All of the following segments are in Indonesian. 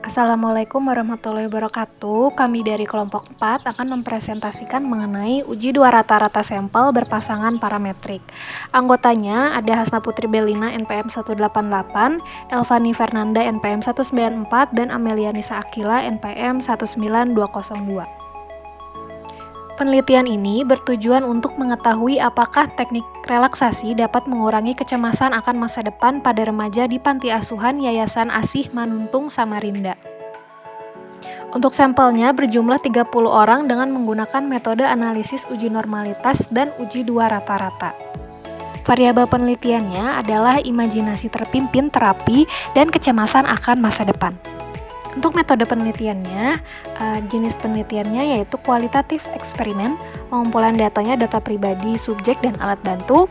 Assalamualaikum warahmatullahi wabarakatuh. Kami dari kelompok 4 akan mempresentasikan mengenai uji dua rata-rata sampel berpasangan parametrik. Anggotanya ada Hasna Putri Belina NPM 188, Elvani Fernanda NPM 194, dan Amelia Nisa Akila NPM 19202. Penelitian ini bertujuan untuk mengetahui apakah teknik relaksasi dapat mengurangi kecemasan akan masa depan pada remaja di Panti Asuhan Yayasan Asih Manuntung Samarinda. Untuk sampelnya berjumlah 30 orang dengan menggunakan metode analisis uji normalitas dan uji dua rata-rata. Variabel penelitiannya adalah imajinasi terpimpin terapi dan kecemasan akan masa depan. Untuk metode penelitiannya, jenis penelitiannya yaitu kualitatif eksperimen, pengumpulan datanya data pribadi, subjek, dan alat bantu.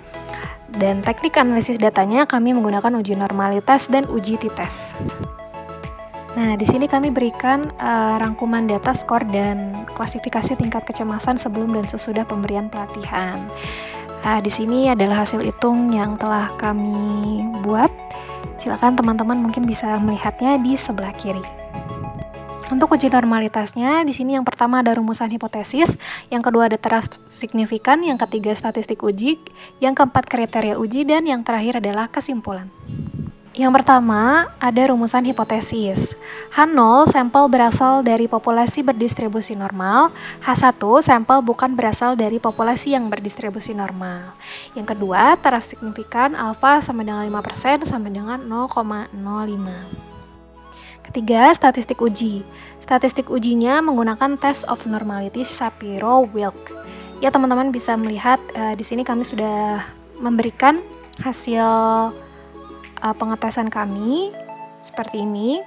Dan teknik analisis datanya kami menggunakan uji normalitas dan uji t-test. Nah, di sini kami berikan rangkuman data skor dan klasifikasi tingkat kecemasan sebelum dan sesudah pemberian pelatihan. Di sini adalah hasil hitung yang telah kami buat. Silakan teman-teman mungkin bisa melihatnya di sebelah kiri. Untuk uji normalitasnya, di sini yang pertama ada rumusan hipotesis, yang kedua ada taraf signifikan, yang ketiga statistik uji, yang keempat kriteria uji, dan yang terakhir adalah kesimpulan. Yang pertama ada rumusan hipotesis. H0 sampel berasal dari populasi berdistribusi normal, H1 sampel bukan berasal dari populasi yang berdistribusi normal. Yang kedua, taraf signifikan alfa sama dengan 5% sama dengan 0,05. Ketiga, statistik uji. Statistik ujinya menggunakan test of normality Shapiro-Wilk. Ya, teman-teman bisa melihat di sini kami sudah memberikan hasil pengetesan kami seperti ini.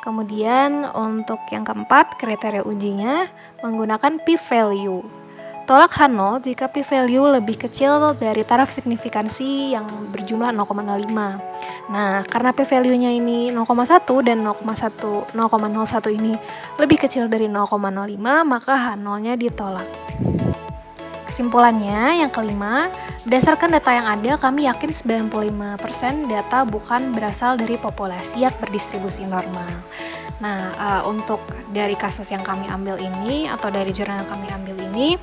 Kemudian untuk yang keempat, kriteria ujinya menggunakan p-value. Tolak H0 jika p-value lebih kecil dari taraf signifikansi yang berjumlah 0,05. Nah, karena p-value-nya ini 0,1 dan 0,01 ini lebih kecil dari 0,05, maka H0-nya ditolak. Kesimpulannya, yang kelima, berdasarkan data yang ada, kami yakin 95% data bukan berasal dari populasi yang berdistribusi normal. Nah, untuk dari kasus yang kami ambil ini, atau dari jurnal yang kami ambil ini,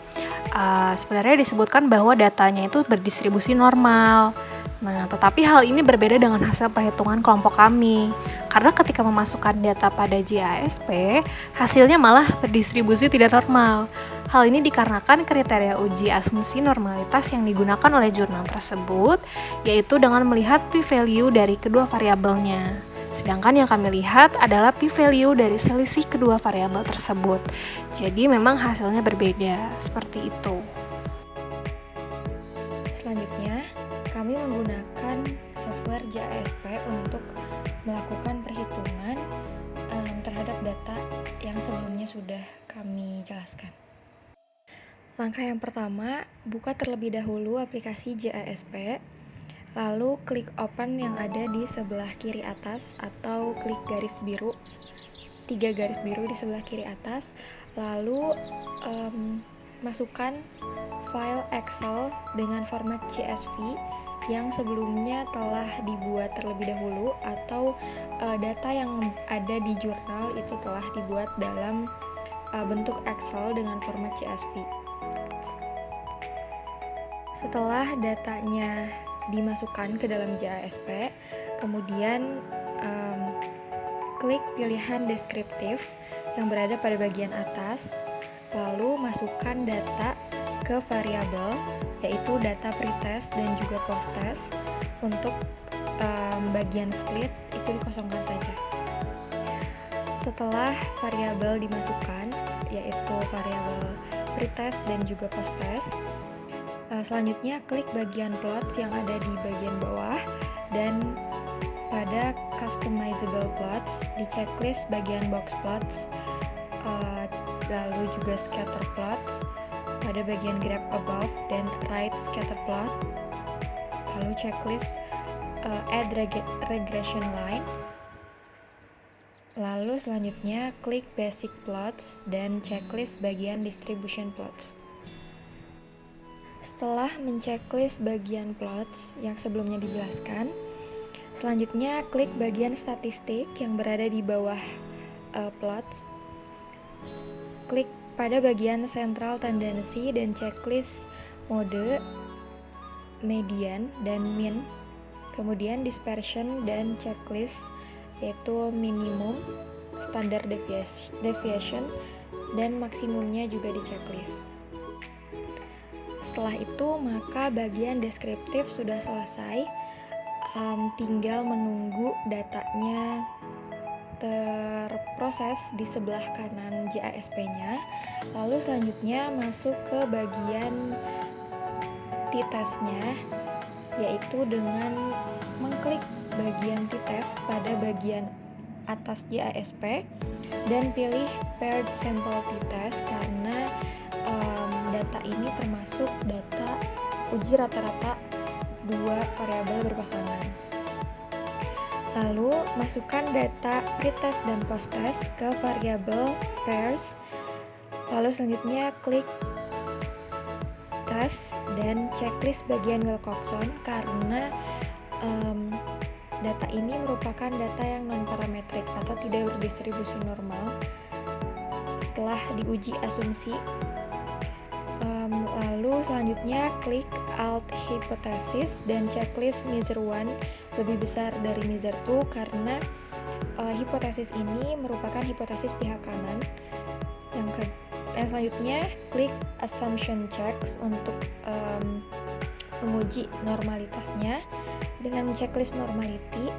sebenarnya disebutkan bahwa datanya itu berdistribusi normal. Nah, tetapi hal ini berbeda dengan hasil perhitungan kelompok kami. Karena ketika memasukkan data pada JASP, hasilnya malah berdistribusi tidak normal. Hal ini dikarenakan kriteria uji asumsi normalitas yang digunakan oleh jurnal tersebut, yaitu dengan melihat p-value dari kedua variabelnya. Sedangkan yang kami lihat adalah p-value dari selisih kedua variabel tersebut. Jadi memang hasilnya berbeda, seperti itu. Selanjutnya, kami menggunakan software JASP untuk melakukan perhitungan terhadap data yang sebelumnya sudah kami jelaskan. Langkah yang pertama, buka terlebih dahulu aplikasi JASP, lalu klik open yang ada di sebelah kiri atas atau klik garis biru, 3 garis biru di sebelah kiri atas, lalu masukkan file Excel dengan format CSV yang sebelumnya telah dibuat terlebih dahulu, atau data yang ada di jurnal itu telah dibuat dalam bentuk Excel dengan format CSV. Setelah datanya dimasukkan ke dalam JASP, kemudian klik pilihan deskriptif yang berada pada bagian atas, lalu masukkan data ke variabel, yaitu data pretest dan juga posttest. Untuk bagian split itu dikosongkan saja. Setelah variabel dimasukkan, yaitu variabel pretest dan juga posttest, selanjutnya klik bagian plots yang ada di bagian bawah, dan pada customizable plots di checklist bagian box plots, lalu juga scatter plots pada bagian graph above dan right scatter plot, lalu checklist add regression line, lalu selanjutnya klik basic plots dan checklist bagian distribution plots. Setelah menceklis bagian plots yang sebelumnya dijelaskan, selanjutnya klik bagian statistik yang berada di bawah plots. Klik pada bagian central tendency dan checklist mode median dan min. Kemudian dispersion dan checklist yaitu minimum, standard deviation, dan maksimumnya juga di checklist. Setelah itu maka bagian deskriptif sudah selesai, tinggal menunggu datanya terproses di sebelah kanan JASP-nya. Lalu selanjutnya masuk ke bagian t-test-nya, yaitu dengan mengklik bagian t-test pada bagian atas JASP dan pilih paired sample t-test karena data ini termasuk data uji rata-rata dua variabel berpasangan. Lalu masukkan data pretest dan posttest ke variabel pairs. Lalu selanjutnya klik test dan checklist bagian Wilcoxon karena data ini merupakan data yang non-parametrik atau tidak berdistribusi normal setelah diuji asumsi. Lalu selanjutnya klik alt hipotesis dan checklist measure 1 lebih besar dari measure 2 karena hipotesis ini merupakan hipotesis pihak kanan. Yang selanjutnya klik assumption checks untuk menguji normalitasnya dengan checklist normality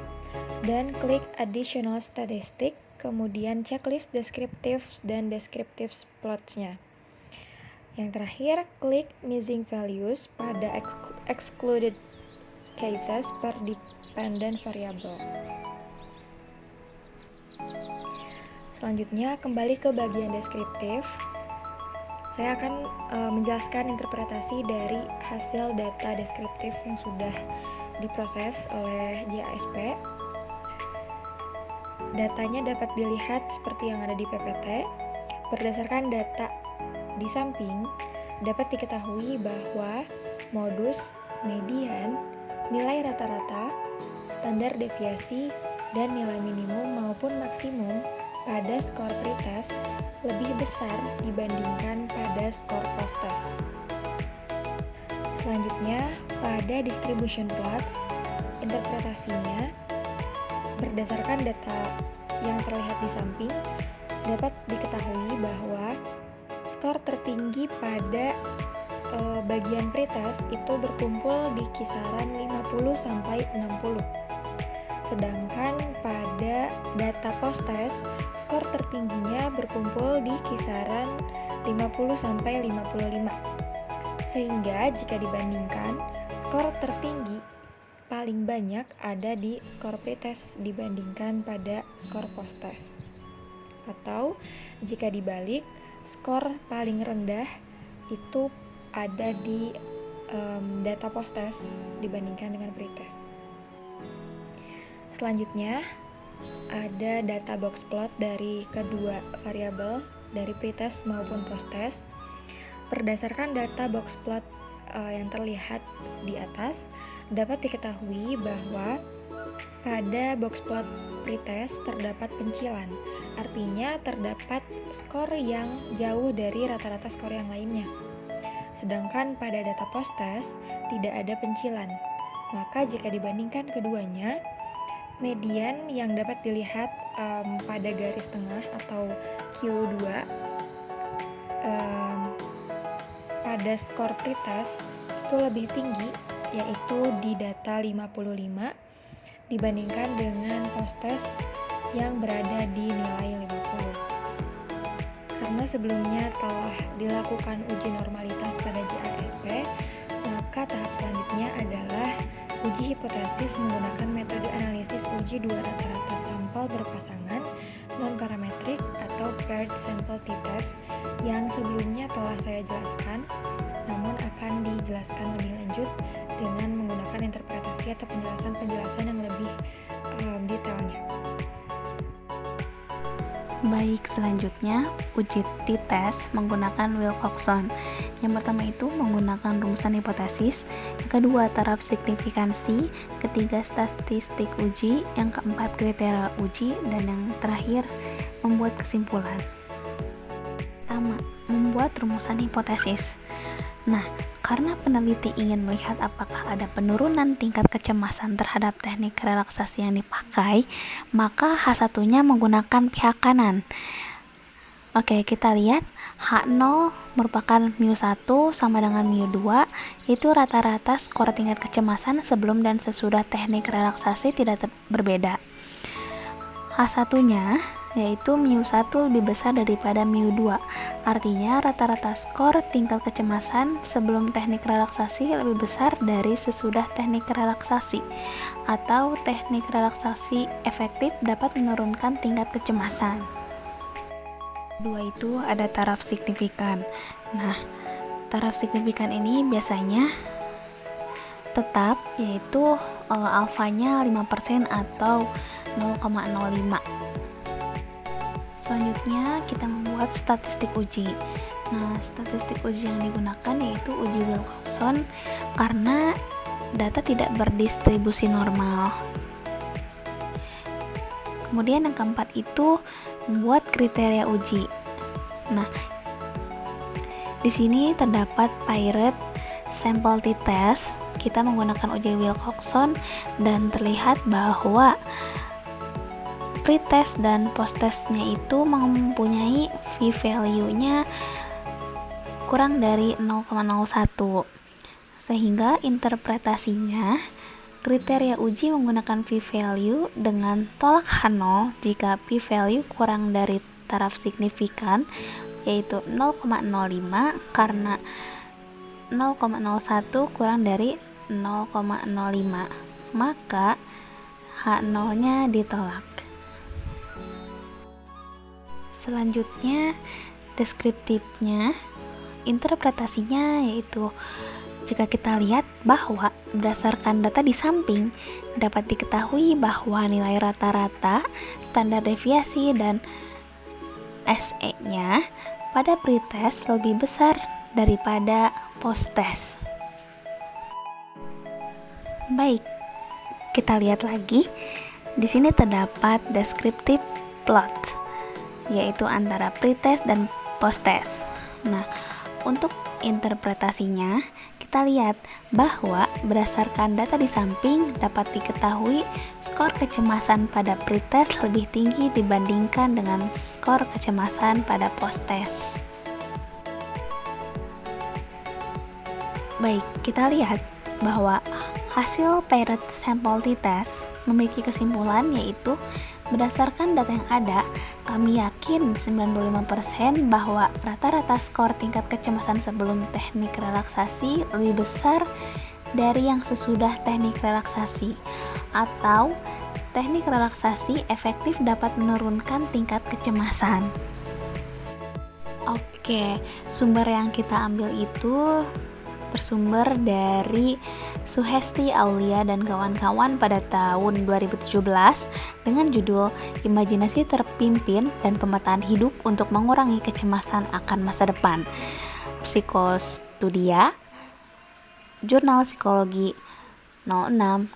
dan klik additional statistic, kemudian checklist descriptive dan descriptive plots-nya. Yang terakhir, klik missing values pada excluded cases per dependent variable. Selanjutnya, kembali ke bagian deskriptif. Saya akan menjelaskan interpretasi dari hasil data deskriptif yang sudah diproses oleh JASP. Datanya dapat dilihat seperti yang ada di PPT. Berdasarkan data di samping, dapat diketahui bahwa modus, median, nilai rata-rata, standar deviasi, dan nilai minimum maupun maksimum pada skor pretest lebih besar dibandingkan pada skor posttest. Selanjutnya, pada distribution plots, interpretasinya berdasarkan data yang terlihat di samping, dapat diketahui bahwa skor tertinggi pada bagian pretest itu berkumpul di kisaran 50-60. Sedangkan pada data posttest, skor tertingginya berkumpul di kisaran 50-55. Sehingga jika dibandingkan, skor tertinggi paling banyak ada di skor pretest dibandingkan pada skor posttest. Atau jika dibalik, skor paling rendah itu ada di data posttest dibandingkan dengan pretest. Selanjutnya ada data box plot dari kedua variabel dari pretest maupun posttest. Berdasarkan data box plot yang terlihat di atas, dapat diketahui bahwa pada box plot pretest terdapat pencilan. Artinya terdapat skor yang jauh dari rata-rata skor yang lainnya. Sedangkan pada data posttest tidak ada pencilan. Maka jika dibandingkan keduanya, median yang dapat dilihat pada garis tengah atau Q2 pada skor pretest itu lebih tinggi, yaitu di data 55 dibandingkan dengan posttest yang berada di nilai 50. Karena sebelumnya telah dilakukan uji normalitas pada JASP, maka tahap selanjutnya adalah uji hipotesis menggunakan metode analisis uji dua rata-rata sampel berpasangan non-parametrik atau paired sample t-test yang sebelumnya telah saya jelaskan, namun akan dijelaskan lebih lanjut dengan menggunakan interpretasi atau penjelasan yang lebih detailnya. Baik, selanjutnya uji t-test menggunakan Wilcoxon. Yang pertama itu menggunakan rumusan hipotesis, yang kedua taraf signifikansi, ketiga statistik uji, yang keempat kriteria uji, dan yang terakhir membuat kesimpulan. Pertama, membuat rumusan hipotesis. Nah, karena peneliti ingin melihat apakah ada penurunan tingkat kecemasan terhadap teknik relaksasi yang dipakai, maka H1-nya menggunakan pihak kanan. Oke, kita lihat H0 merupakan μ1 sama dengan μ2, yaitu rata-rata skor tingkat kecemasan sebelum dan sesudah teknik relaksasi tidak berbeda. H1-nya yaitu μ1 lebih besar daripada μ2, artinya rata-rata skor tingkat kecemasan sebelum teknik relaksasi lebih besar dari sesudah teknik relaksasi, atau teknik relaksasi efektif dapat menurunkan tingkat kecemasan. Kedua itu ada taraf signifikan. Nah, taraf signifikan ini biasanya tetap, yaitu alfanya 5% atau 0,05. Selanjutnya kita membuat statistik uji. Nah, statistik uji yang digunakan yaitu uji Wilcoxon karena data tidak berdistribusi normal. Kemudian yang keempat itu membuat kriteria uji. Nah, di sini terdapat Pirate Sample T-Test. Kita menggunakan uji Wilcoxon dan terlihat bahwa pretest dan posttestnya itu mempunyai p-value-nya kurang dari 0,01, sehingga interpretasinya kriteria uji menggunakan p-value dengan tolak H0 jika p-value kurang dari taraf signifikan, yaitu 0,05, karena 0,01 kurang dari 0,05, maka H0-nya ditolak. Selanjutnya deskriptifnya, interpretasinya yaitu jika kita lihat bahwa berdasarkan data di samping dapat diketahui bahwa nilai rata-rata, standar deviasi, dan SE-nya pada pretest lebih besar daripada posttest. Baik, kita lihat lagi. Di sini terdapat descriptive plot, yaitu antara pretest dan posttest. Nah, untuk interpretasinya, kita lihat bahwa berdasarkan data di samping dapat diketahui skor kecemasan pada pretest lebih tinggi dibandingkan dengan skor kecemasan pada posttest. Baik, kita lihat bahwa hasil Pirate Sample T-Test memiliki kesimpulan, yaitu berdasarkan data yang ada, kami yakin 95% bahwa rata-rata skor tingkat kecemasan sebelum teknik relaksasi lebih besar dari yang sesudah teknik relaksasi, atau teknik relaksasi efektif dapat menurunkan tingkat kecemasan. Oke, sumber yang kita ambil itu bersumber dari Suhesti Aulia dan kawan-kawan pada tahun 2017 dengan judul Imajinasi Terpimpin dan Pemetaan Hidup untuk Mengurangi Kecemasan Akan Masa Depan, Psikostudia, Jurnal Psikologi 0601,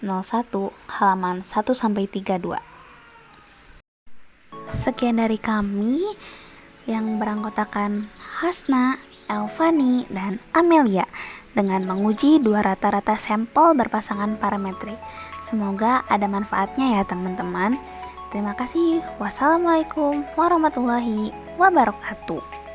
halaman 1-32. Sekian dari kami yang beranggotakan Hasna, Elvani, dan Amelia dengan menguji dua rata-rata sampel berpasangan parametrik. Semoga ada manfaatnya ya teman-teman. Terima kasih. Wassalamualaikum warahmatullahi wabarakatuh.